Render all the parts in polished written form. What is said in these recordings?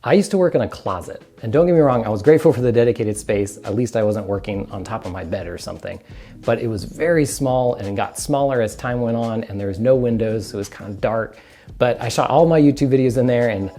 I used to work in a closet, and don't get me wrong, I was grateful for the dedicated space. At least I wasn't working on top of my bed or something. But it was very small, and it got smaller as time went on, and there was no windows, so it was kind of dark. But I shot all my YouTube videos in there, and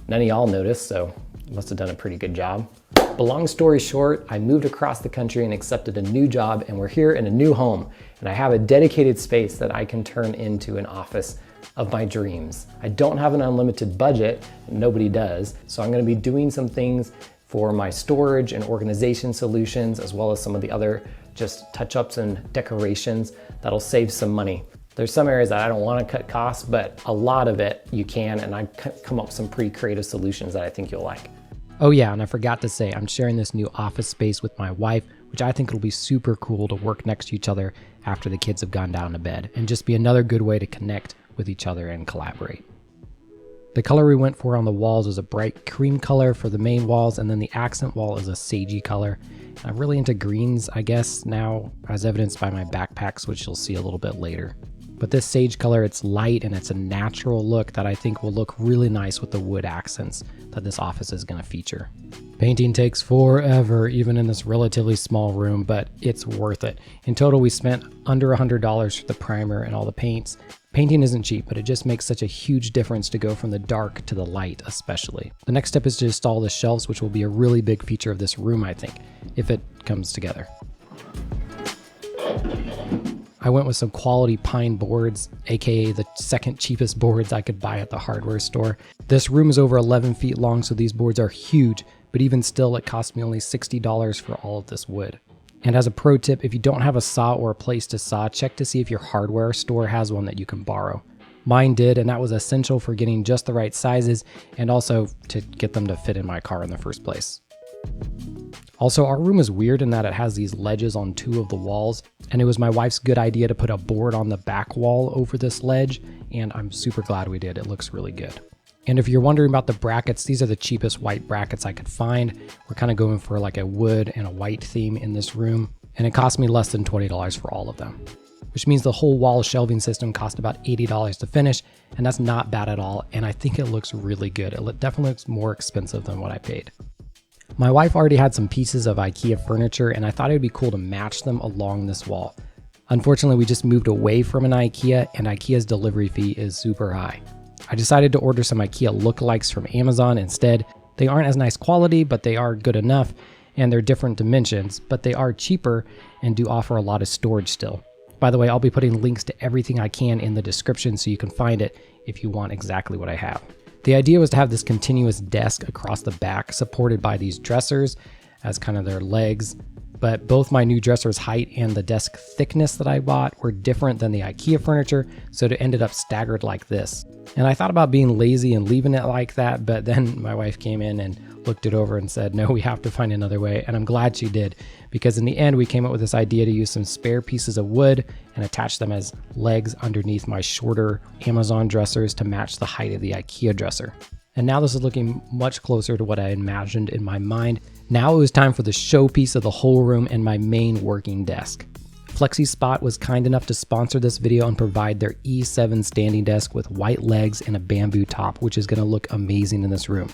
none of y'all noticed, so I must have done a pretty good job. But long story short, I moved across the country and accepted a new job, and we're here in a new home, and I have a dedicated space that I can turn into an office of my dreams. I don't have an unlimited budget, nobody does, so I'm gonna be doing some things for my storage and organization solutions, as well as some of the other just touch-ups and decorations that'll save some money. There's some areas that I don't wanna cut costs, but a lot of it you can, and I've come up with some pretty creative solutions that I think you'll like. Oh yeah, and I forgot to say, I'm sharing this new office space with my wife, which I think will be super cool to work next to each other after the kids have gone down to bed, and just be another good way to connect with each other and collaborate. The color we went for on the walls was a bright cream color for the main walls, and then the accent wall is a sagey color. And I'm really into greens, I guess, now, as evidenced by my backpacks, which you'll see a little bit later. But this sage color, it's light and it's a natural look that I think will look really nice with the wood accents that this office is going to feature. Painting takes forever, even in this relatively small room, but it's worth it. In total, we spent under $100 for the primer and all the paints. Painting isn't cheap, but it just makes such a huge difference to go from the dark to the light, especially. The next step is to install the shelves, which will be a really big feature of this room, I think, if it comes together. I went with some quality pine boards, aka the second cheapest boards I could buy at the hardware store. This room is over 11 feet long, so these boards are huge, but even still, it cost me only $60 for all of this wood. And as a pro tip, if you don't have a saw or a place to saw, check to see if your hardware store has one that you can borrow. Mine did, and that was essential for getting just the right sizes and also to get them to fit in my car in the first place. Also, our room is weird in that it has these ledges on two of the walls, and it was my wife's good idea to put a board on the back wall over this ledge, and I'm super glad we did. It looks really good. And if you're wondering about the brackets, these are the cheapest white brackets I could find. We're kind of going for like a wood and a white theme in this room, and it cost me less than $20 for all of them, which means the whole wall shelving system cost about $80 to finish, and that's not bad at all, and I think it looks really good. It definitely looks more expensive than what I paid. My wife already had some pieces of IKEA furniture, and I thought it would be cool to match them along this wall. Unfortunately, we just moved away from an IKEA, and IKEA's delivery fee is super high. I decided to order some IKEA lookalikes from Amazon instead. They aren't as nice quality, but they are good enough, and they're different dimensions, but they are cheaper and do offer a lot of storage still. By the way, I'll be putting links to everything I can in the description so you can find it if you want exactly what I have. The idea was to have this continuous desk across the back supported by these dressers as kind of their legs, but both my new dresser's height and the desk thickness that I bought were different than the IKEA furniture, so it ended up staggered like this. And I thought about being lazy and leaving it like that, but then my wife came in and looked it over and said, no, we have to find another way, and I'm glad she did, because in the end we came up with this idea to use some spare pieces of wood and attach them as legs underneath my shorter Amazon dressers to match the height of the IKEA dresser. And now this is looking much closer to what I imagined in my mind. Now it was time for the showpiece of the whole room and my main working desk. FlexiSpot was kind enough to sponsor this video and provide their E7 standing desk with white legs and a bamboo top, which is going to look amazing in this room.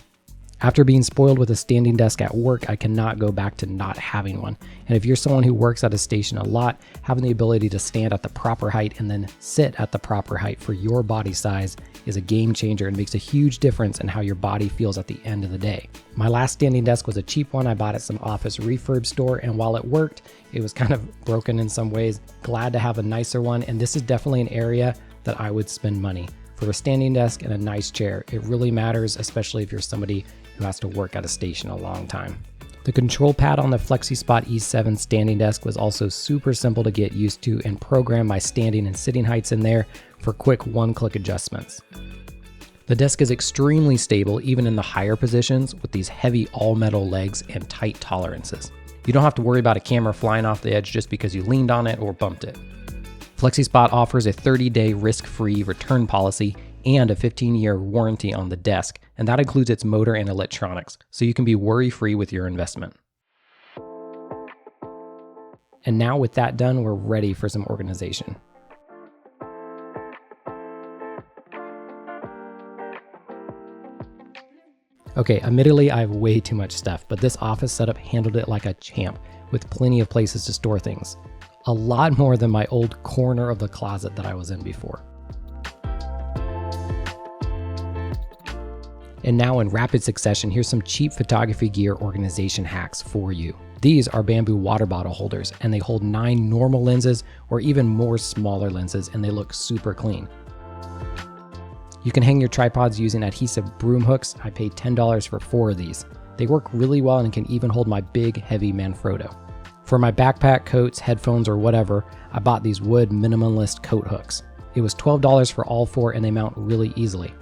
After being spoiled with a standing desk at work, I cannot go back to not having one. And if you're someone who works at a station a lot, having the ability to stand at the proper height and then sit at the proper height for your body size is a game changer and makes a huge difference in how your body feels at the end of the day. My last standing desk was a cheap one I bought at some office refurb store, and while it worked, it was kind of broken in some ways. Glad to have a nicer one, and this is definitely an area that I would spend money. For a standing desk and a nice chair, it really matters, especially if you're somebody who has to work at a station a long time. The control pad on the FlexiSpot E7 standing desk was also super simple to get used to and program my standing and sitting heights in there for quick one-click adjustments. The desk is extremely stable even in the higher positions with these heavy all-metal legs and tight tolerances. You don't have to worry about a camera flying off the edge just because you leaned on it or bumped it. FlexiSpot offers a 30-day risk-free return policy and a 15-year warranty on the desk, and that includes its motor and electronics, so you can be worry-free with your investment. And now with that done, we're ready for some organization. Okay, admittedly, I have way too much stuff, but this office setup handled it like a champ, with plenty of places to store things. A lot more than my old corner of the closet that I was in before. And now in rapid succession, here's some cheap photography gear organization hacks for you. These are bamboo water bottle holders, and they hold 9 normal lenses or even more smaller lenses, and they look super clean. You can hang your tripods using adhesive broom hooks. I paid $10 for 4 of these. They work really well and can even hold my big, heavy Manfrotto. For my backpack, coats, headphones, or whatever, I bought these wood minimalist coat hooks. It was $12 for all 4, and they mount really easily.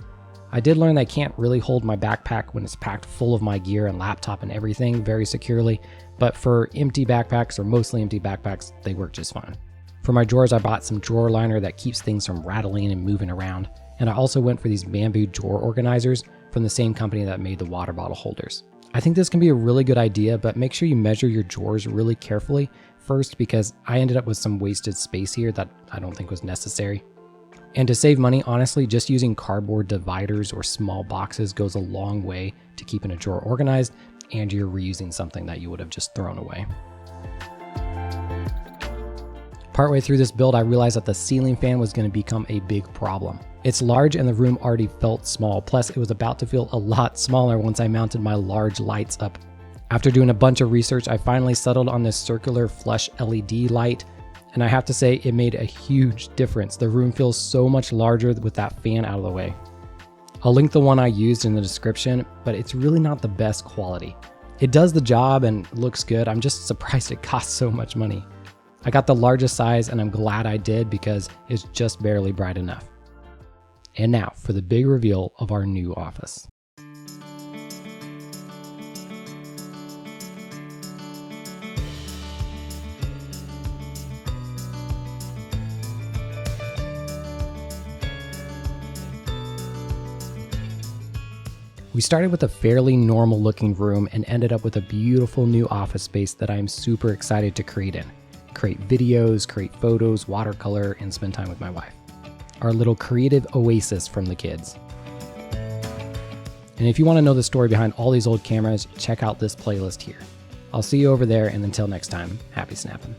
I did learn that I can't really hold my backpack when it's packed full of my gear and laptop and everything very securely, but for empty backpacks or mostly empty backpacks, they work just fine. For my drawers, I bought some drawer liner that keeps things from rattling and moving around, and I also went for these bamboo drawer organizers from the same company that made the water bottle holders. I think this can be a really good idea, but make sure you measure your drawers really carefully first, because I ended up with some wasted space here that I don't think was necessary. And to save money, honestly, just using cardboard dividers or small boxes goes a long way to keeping a drawer organized, and you're reusing something that you would have just thrown away. Partway through this build, I realized that the ceiling fan was going to become a big problem. It's large and the room already felt small, plus it was about to feel a lot smaller once I mounted my large lights up. After doing a bunch of research, I finally settled on this circular flush LED light, and I have to say it made a huge difference. The room feels so much larger with that fan out of the way. I'll link the one I used in the description, but it's really not the best quality. It does the job and looks good. I'm just surprised it costs so much money. I got the largest size, and I'm glad I did because it's just barely bright enough. And now for the big reveal of our new office. We started with a fairly normal looking room and ended up with a beautiful new office space that I am super excited to create in. Create videos, create photos, watercolor, and spend time with my wife. Our little creative oasis from the kids. And if you want to know the story behind all these old cameras, check out this playlist here. I'll see you over there, and until next time, happy snapping.